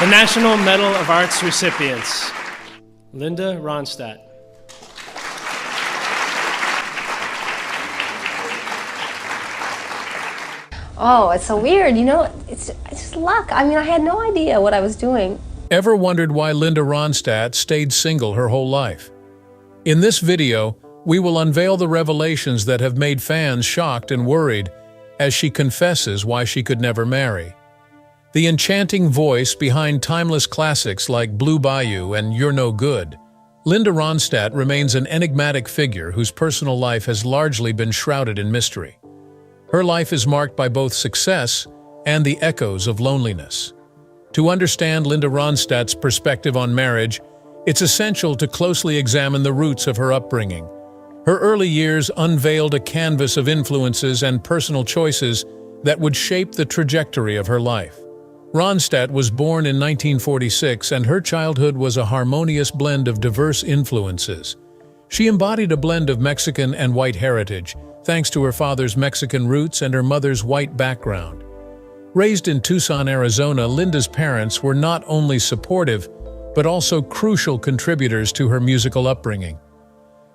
The National Medal of Arts recipients: Linda Ronstadt. Oh, it's so weird, you know, it's just luck. I mean, I had no idea what I was doing. Ever wondered why Linda Ronstadt stayed single her whole life? In this video, we will unveil the revelations that have made fans shocked and worried as she confesses why she could never marry. The enchanting voice behind timeless classics like Blue Bayou and You're No Good, Linda Ronstadt remains an enigmatic figure whose personal life has largely been shrouded in mystery. Her life is marked by both success and the echoes of loneliness. To understand Linda Ronstadt's perspective on marriage, it's essential to closely examine the roots of her upbringing. Her early years unveiled a canvas of influences and personal choices that would shape the trajectory of her life. Ronstadt was born in 1946, and her childhood was a harmonious blend of diverse influences. She embodied a blend of Mexican and white heritage, thanks to her father's Mexican roots and her mother's white background. Raised in Tucson, Arizona, Linda's parents were not only supportive, but also crucial contributors to her musical upbringing.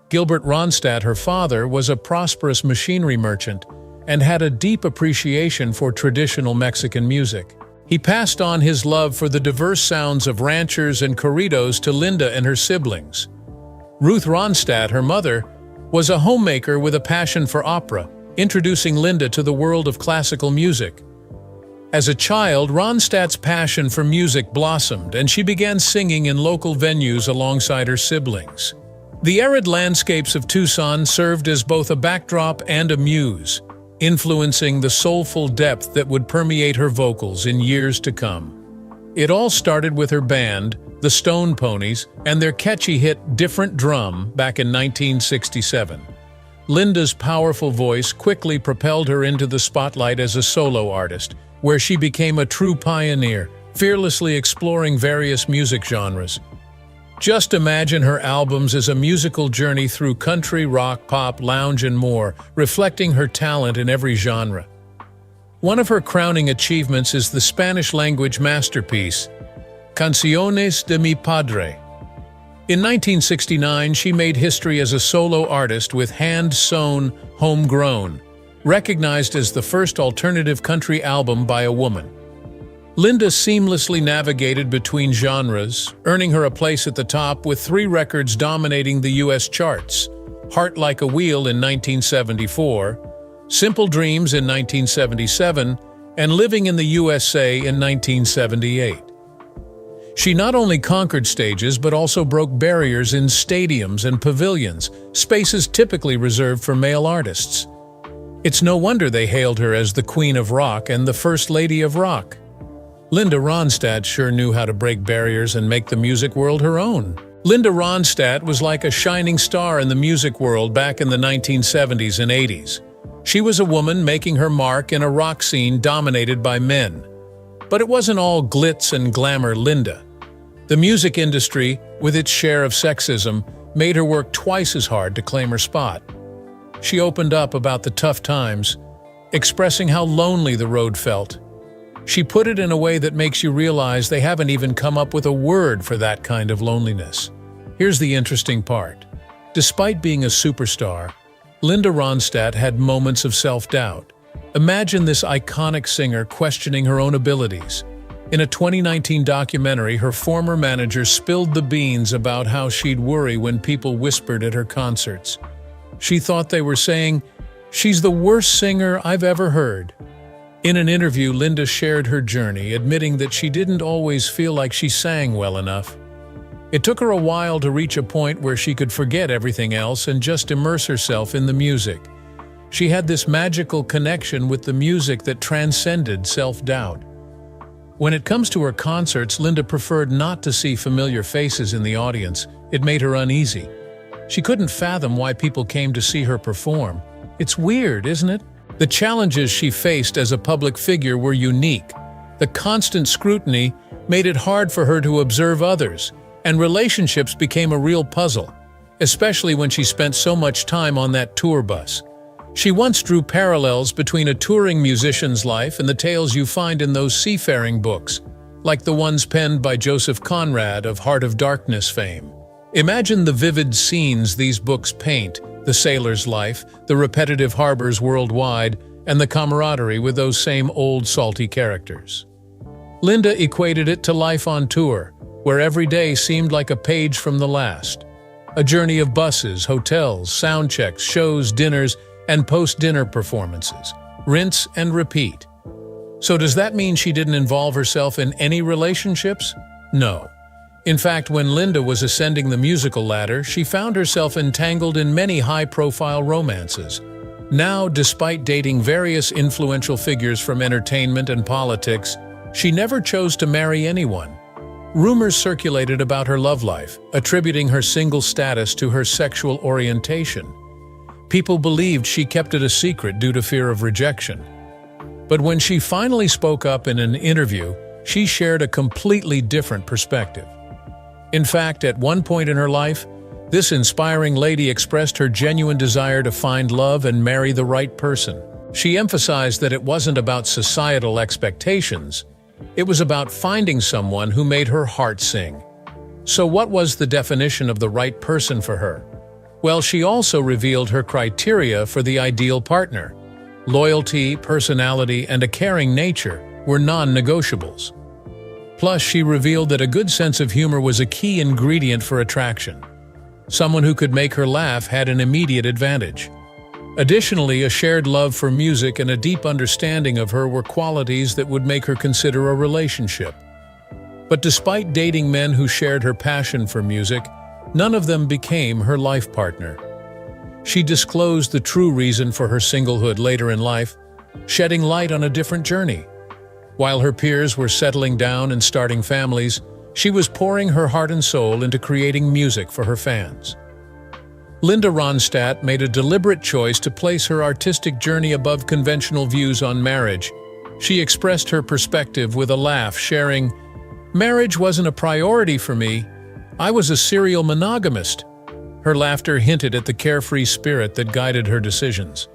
Gilbert Ronstadt, her father, was a prosperous machinery merchant and had a deep appreciation for traditional Mexican music. He passed on his love for the diverse sounds of ranchers and corridos to Linda and her siblings. Ruth Ronstadt, her mother, was a homemaker with a passion for opera, introducing Linda to the world of classical music. As a child, Ronstadt's passion for music blossomed, and she began singing in local venues alongside her siblings. The arid landscapes of Tucson served as both a backdrop and a muse, influencing the soulful depth that would permeate her vocals in years to come. It all started with her band, the Stone Ponies, and their catchy hit Different Drum back in 1967. Linda's powerful voice quickly propelled her into the spotlight as a solo artist, where she became a true pioneer, fearlessly exploring various music genres. Just imagine her albums as a musical journey through country, rock, pop, lounge, and more, reflecting her talent in every genre. One of her crowning achievements is the Spanish-language masterpiece, Canciones de mi Padre. In 1969, she made history as a solo artist with Hand-Sewn, Homegrown, recognized as the first alternative country album by a woman. Linda seamlessly navigated between genres, earning her a place at the top with 3 records dominating the U.S. charts: Heart Like a Wheel in 1974, Simple Dreams in 1977, and Living in the USA in 1978. She not only conquered stages but also broke barriers in stadiums and pavilions, spaces typically reserved for male artists. It's no wonder they hailed her as the Queen of Rock and the First Lady of Rock. Linda Ronstadt sure knew how to break barriers and make the music world her own. Linda Ronstadt was like a shining star in the music world back in the 1970s and 80s. She was a woman making her mark in a rock scene dominated by men. But it wasn't all glitz and glamour Linda. The music industry, with its share of sexism, made her work twice as hard to claim her spot. She opened up about the tough times, expressing how lonely the road felt. She put it in a way that makes you realize they haven't even come up with a word for that kind of loneliness. Here's the interesting part. Despite being a superstar, Linda Ronstadt had moments of self-doubt. Imagine this iconic singer questioning her own abilities. In a 2019 documentary, her former manager spilled the beans about how she'd worry when people whispered at her concerts. She thought they were saying, "She's the worst singer I've ever heard." In an interview, Linda shared her journey, admitting that she didn't always feel like she sang well enough. It took her a while to reach a point where she could forget everything else and just immerse herself in the music. She had this magical connection with the music that transcended self-doubt. When it comes to her concerts, Linda preferred not to see familiar faces in the audience. It made her uneasy. She couldn't fathom why people came to see her perform. It's weird, isn't it? The challenges she faced as a public figure were unique. The constant scrutiny made it hard for her to observe others, and relationships became a real puzzle, especially when she spent so much time on that tour bus. She once drew parallels between a touring musician's life and the tales you find in those seafaring books, like the ones penned by Joseph Conrad of Heart of Darkness fame. Imagine the vivid scenes these books paint, the sailor's life, the repetitive harbors worldwide, and the camaraderie with those same old salty characters. Linda equated it to life on tour, where every day seemed like a page from the last. A journey of buses, hotels, sound checks, shows, dinners, and post-dinner performances. Rinse and repeat. So does that mean she didn't involve herself in any relationships? No. In fact, when Linda was ascending the musical ladder, she found herself entangled in many high-profile romances. Now, despite dating various influential figures from entertainment and politics, she never chose to marry anyone. Rumors circulated about her love life, attributing her single status to her sexual orientation. People believed she kept it a secret due to fear of rejection. But when she finally spoke up in an interview, she shared a completely different perspective. In fact, at one point in her life, this inspiring lady expressed her genuine desire to find love and marry the right person. She emphasized that it wasn't about societal expectations. It was about finding someone who made her heart sing. So what was the definition of the right person for her? Well, she also revealed her criteria for the ideal partner. Loyalty, personality, and a caring nature were non-negotiables. Plus, she revealed that a good sense of humor was a key ingredient for attraction. Someone who could make her laugh had an immediate advantage. Additionally, a shared love for music and a deep understanding of her were qualities that would make her consider a relationship. But despite dating men who shared her passion for music, none of them became her life partner. She disclosed the true reason for her singlehood later in life, shedding light on a different journey. While her peers were settling down and starting families, she was pouring her heart and soul into creating music for her fans. Linda Ronstadt made a deliberate choice to place her artistic journey above conventional views on marriage. She expressed her perspective with a laugh, sharing, "Marriage wasn't a priority for me. I was a serial monogamist." Her laughter hinted at the carefree spirit that guided her decisions.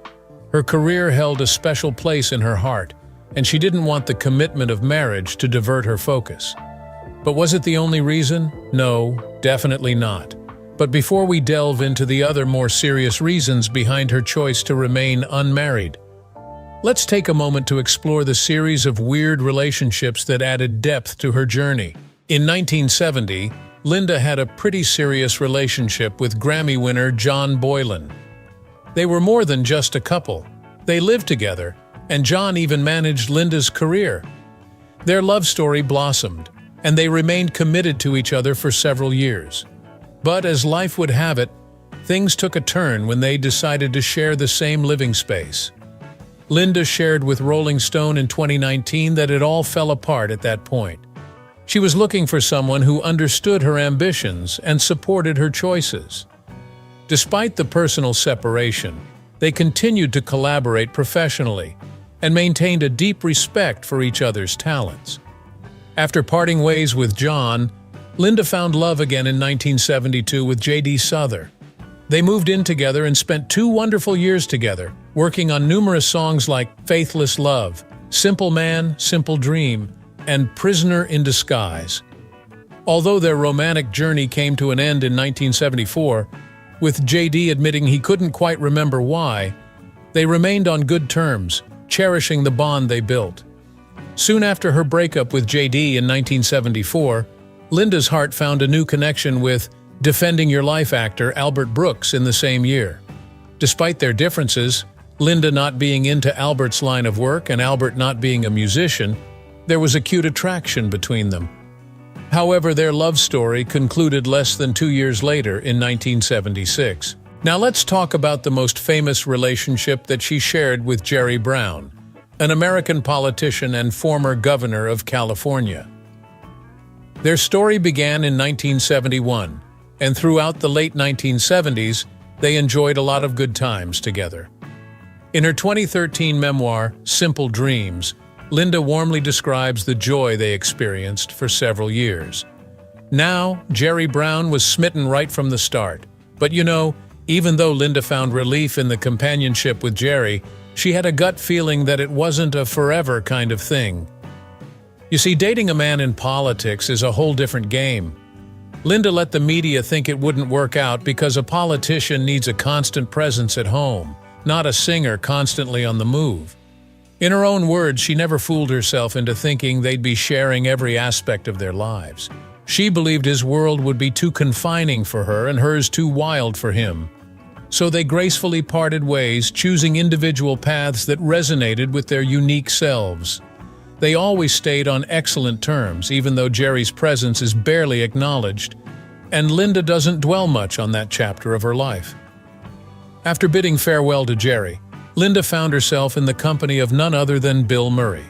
Her career held a special place in her heart, and she didn't want the commitment of marriage to divert her focus. But was it the only reason? No, definitely not. But before we delve into the other more serious reasons behind her choice to remain unmarried, let's take a moment to explore the series of weird relationships that added depth to her journey. In 1970, Linda had a pretty serious relationship with Grammy winner John Boylan. They were more than just a couple. They lived together, and John even managed Linda's career. Their love story blossomed, and they remained committed to each other for several years. But as life would have it, things took a turn when they decided to share the same living space. Linda shared with Rolling Stone in 2019 that it all fell apart at that point. She was looking for someone who understood her ambitions and supported her choices. Despite the personal separation, they continued to collaborate professionally and maintained a deep respect for each other's talents. After parting ways with John, Linda found love again in 1972 with J.D. Souther. They moved in together and spent 2 wonderful years together, working on numerous songs like Faithless Love, Simple Man, Simple Dream, and Prisoner in Disguise. Although their romantic journey came to an end in 1974, with J.D. admitting he couldn't quite remember why, they remained on good terms, cherishing the bond they built. Soon after her breakup with J.D. in 1974, Linda's heart found a new connection with Defending Your Life actor Albert Brooks in the same year. Despite their differences, Linda not being into Albert's line of work and Albert not being a musician, there was acute attraction between them. However, their love story concluded less than 2 years later in 1976. Now let's talk about the most famous relationship that she shared with Jerry Brown, an American politician and former governor of California. Their story began in 1971, and throughout the late 1970s, they enjoyed a lot of good times together. In her 2013 memoir, Simple Dreams, Linda warmly describes the joy they experienced for several years. Now, Jerry Brown was smitten right from the start. But you know, even though Linda found relief in the companionship with Jerry, she had a gut feeling that it wasn't a forever kind of thing. You see, dating a man in politics is a whole different game. Linda let the media think it wouldn't work out because a politician needs a constant presence at home, not a singer constantly on the move. In her own words, she never fooled herself into thinking they'd be sharing every aspect of their lives. She believed his world would be too confining for her and hers too wild for him. So they gracefully parted ways, choosing individual paths that resonated with their unique selves. They always stayed on excellent terms, even though Jerry's presence is barely acknowledged, and Linda doesn't dwell much on that chapter of her life. After bidding farewell to Jerry, Linda found herself in the company of none other than Bill Murray.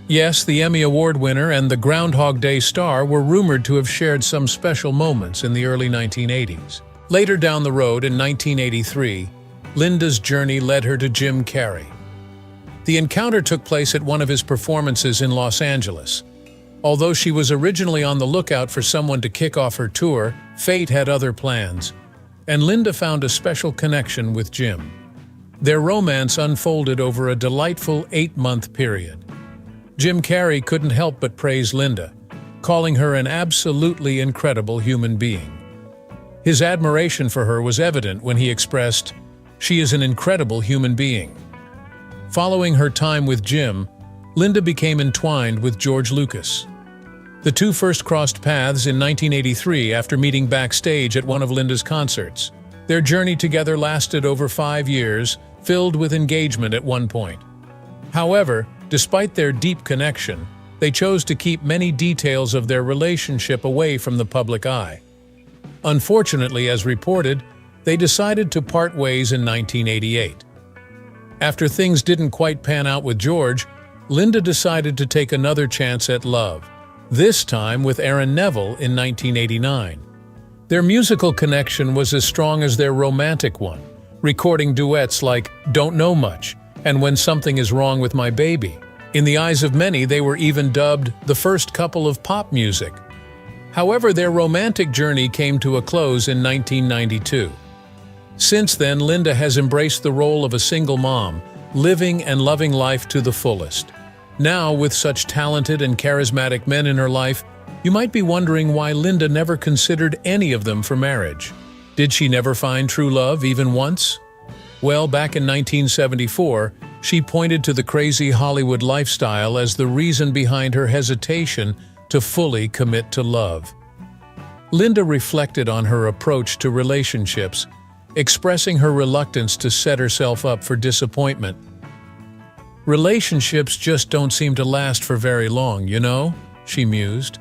Yes, the Emmy Award winner and the Groundhog Day star were rumored to have shared some special moments in the early 1980s. Later down the road in 1983, Linda's journey led her to Jim Carrey. The encounter took place at one of his performances in Los Angeles. Although she was originally on the lookout for someone to kick off her tour, fate had other plans, and Linda found a special connection with Jim. Their romance unfolded over a delightful 8-month period. Jim Carrey couldn't help but praise Linda, calling her an absolutely incredible human being. His admiration for her was evident when he expressed, "She is an incredible human being." Following her time with Jim, Linda became entwined with George Lucas. The two first crossed paths in 1983 after meeting backstage at one of Linda's concerts. Their journey together lasted over 5 years, filled with engagement at one point. However, despite their deep connection, they chose to keep many details of their relationship away from the public eye. Unfortunately, as reported, they decided to part ways in 1988. After things didn't quite pan out with George, Linda decided to take another chance at love, this time with Aaron Neville in 1989. Their musical connection was as strong as their romantic one, recording duets like "Don't Know Much" and "When Something Is Wrong with My Baby." In the eyes of many, they were even dubbed the first couple of pop music. However, their romantic journey came to a close in 1992. Since then, Linda has embraced the role of a single mom, living and loving life to the fullest. Now, with such talented and charismatic men in her life, you might be wondering why Linda never considered any of them for marriage. Did she never find true love even once? Well, back in 1974, she pointed to the crazy Hollywood lifestyle as the reason behind her hesitation to fully commit to love. Linda reflected on her approach to relationships, expressing her reluctance to set herself up for disappointment. "Relationships just don't seem to last for very long, you know?" she mused.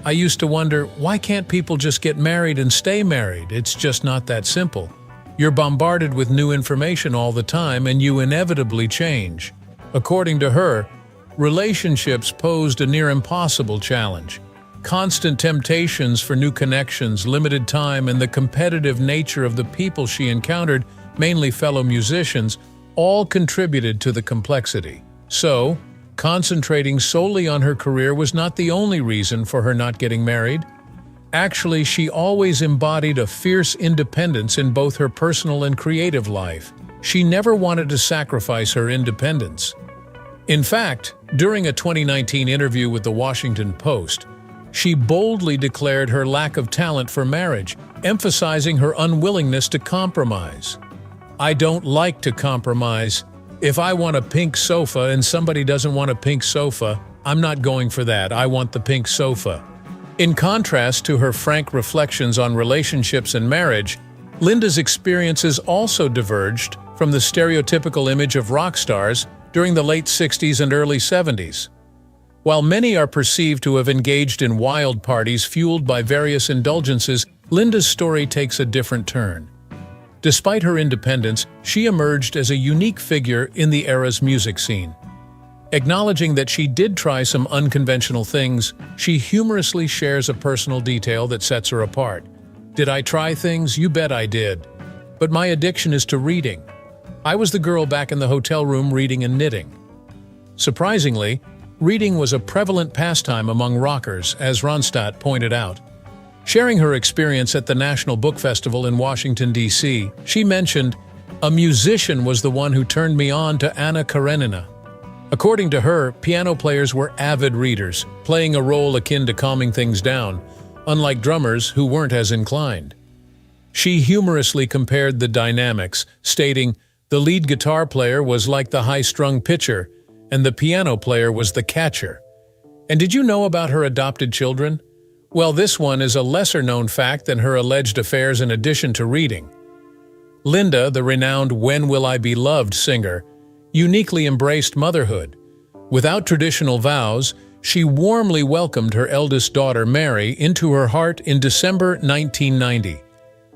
"I used to wonder, why can't people just get married and stay married? It's just not that simple. You're bombarded with new information all the time and you inevitably change." According to her, relationships posed a near impossible challenge. Constant temptations for new connections, limited time, and the competitive nature of the people she encountered, mainly fellow musicians, all contributed to the complexity. So, concentrating solely on her career was not the only reason for her not getting married. Actually, she always embodied a fierce independence in both her personal and creative life. She never wanted to sacrifice her independence. In fact, during a 2019 interview with the Washington Post, she boldly declared her lack of talent for marriage, emphasizing her unwillingness to compromise. "I don't like to compromise. If I want a pink sofa and somebody doesn't want a pink sofa, I'm not going for that. I want the pink sofa." In contrast to her frank reflections on relationships and marriage, Linda's experiences also diverged from the stereotypical image of rock stars during the late 60s and early 70s. While many are perceived to have engaged in wild parties fueled by various indulgences, Linda's story takes a different turn. Despite her independence, she emerged as a unique figure in the era's music scene. Acknowledging that she did try some unconventional things, she humorously shares a personal detail that sets her apart. "Did I try things? You bet I did. But my addiction is to reading. I was the girl back in the hotel room reading and knitting." Surprisingly, reading was a prevalent pastime among rockers, as Ronstadt pointed out. Sharing her experience at the National Book Festival in Washington, D.C., she mentioned, "A musician was the one who turned me on to Anna Karenina." According to her, piano players were avid readers, playing a role akin to calming things down, unlike drummers who weren't as inclined. She humorously compared the dynamics, stating, "The lead guitar player was like the high-strung pitcher, and the piano player was the catcher." And did you know about her adopted children? Well, this one is a lesser-known fact than her alleged affairs in addition to reading. Linda, the renowned When Will I Be Loved singer, uniquely embraced motherhood. Without traditional vows, she warmly welcomed her eldest daughter, Mary, into her heart in December 1990.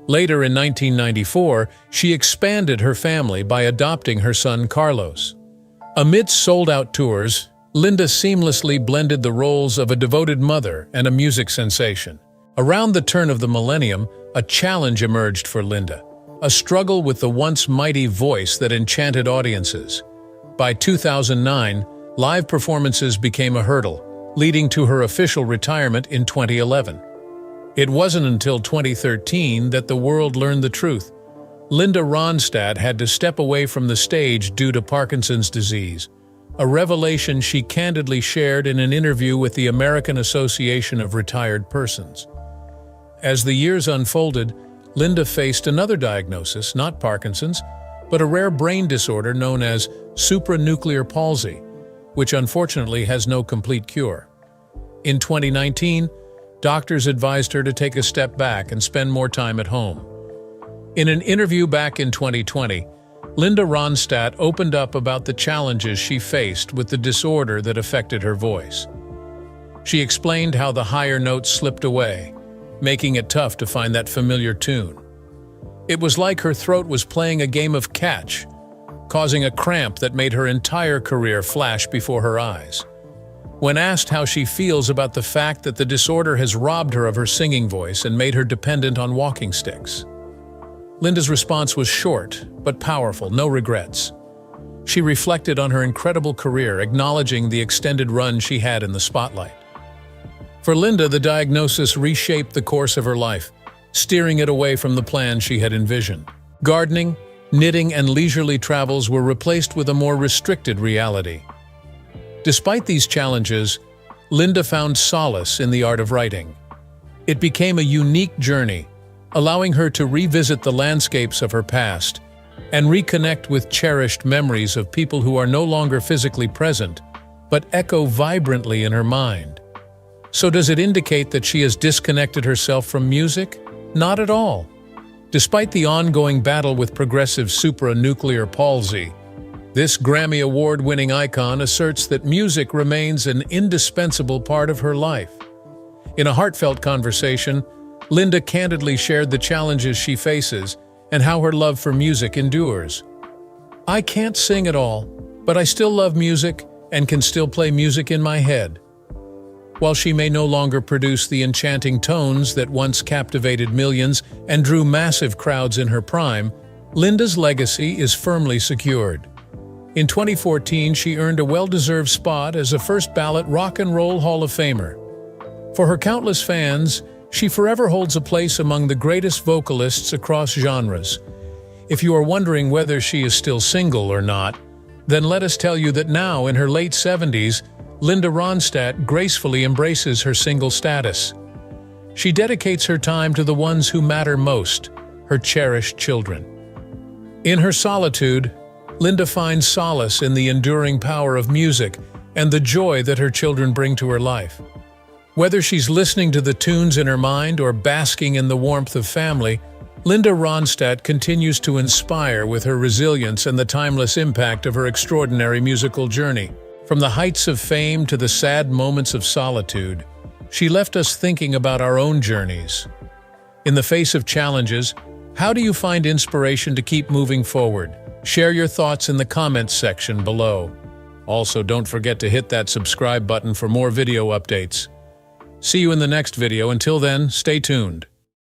Later in 1994, she expanded her family by adopting her son, Carlos. Amidst sold-out tours, Linda seamlessly blended the roles of a devoted mother and a music sensation. Around the turn of the millennium, a challenge emerged for Linda, a struggle with the once mighty voice that enchanted audiences. By 2009, live performances became a hurdle, leading to her official retirement in 2011. It wasn't until 2013 that the world learned the truth. Linda Ronstadt had to step away from the stage due to Parkinson's disease, a revelation she candidly shared in an interview with the American Association of Retired Persons. As the years unfolded, Linda faced another diagnosis, not Parkinson's, but a rare brain disorder known as supranuclear palsy, which unfortunately has no complete cure. In 2019, doctors advised her to take a step back and spend more time at home. In an interview back in 2020, Linda Ronstadt opened up about the challenges she faced with the disorder that affected her voice. She explained how the higher notes slipped away, making it tough to find that familiar tune. It was like her throat was playing a game of catch, causing a cramp that made her entire career flash before her eyes. When asked how she feels about the fact that the disorder has robbed her of her singing voice and made her dependent on walking sticks, Linda's response was short, but powerful, no regrets. She reflected on her incredible career, acknowledging the extended run she had in the spotlight. For Linda, the diagnosis reshaped the course of her life, steering it away from the plan she had envisioned. Gardening, knitting, and leisurely travels were replaced with a more restricted reality. Despite these challenges, Linda found solace in the art of writing. It became a unique journey, allowing her to revisit the landscapes of her past and reconnect with cherished memories of people who are no longer physically present, but echo vibrantly in her mind. So does it indicate that she has disconnected herself from music? Not at all. Despite the ongoing battle with progressive supranuclear palsy, this Grammy Award-winning icon asserts that music remains an indispensable part of her life. In a heartfelt conversation, Linda candidly shared the challenges she faces and how her love for music endures. "I can't sing at all, but I still love music and can still play music in my head." While she may no longer produce the enchanting tones that once captivated millions and drew massive crowds in her prime, Linda's legacy is firmly secured. In 2014, she earned a well-deserved spot as a first-ballot Rock and Roll Hall of Famer. For her countless fans, she forever holds a place among the greatest vocalists across genres. If you are wondering whether she is still single or not, then let us tell you that now, in her late 70s, Linda Ronstadt gracefully embraces her single status. She dedicates her time to the ones who matter most, her cherished children. In her solitude, Linda finds solace in the enduring power of music and the joy that her children bring to her life. Whether she's listening to the tunes in her mind or basking in the warmth of family, Linda Ronstadt continues to inspire with her resilience and the timeless impact of her extraordinary musical journey. From the heights of fame to the sad moments of solitude, she left us thinking about our own journeys. In the face of challenges, how do you find inspiration to keep moving forward? Share your thoughts in the comments section below. Also, don't forget to hit that subscribe button for more video updates. See you in the next video. Until then, stay tuned.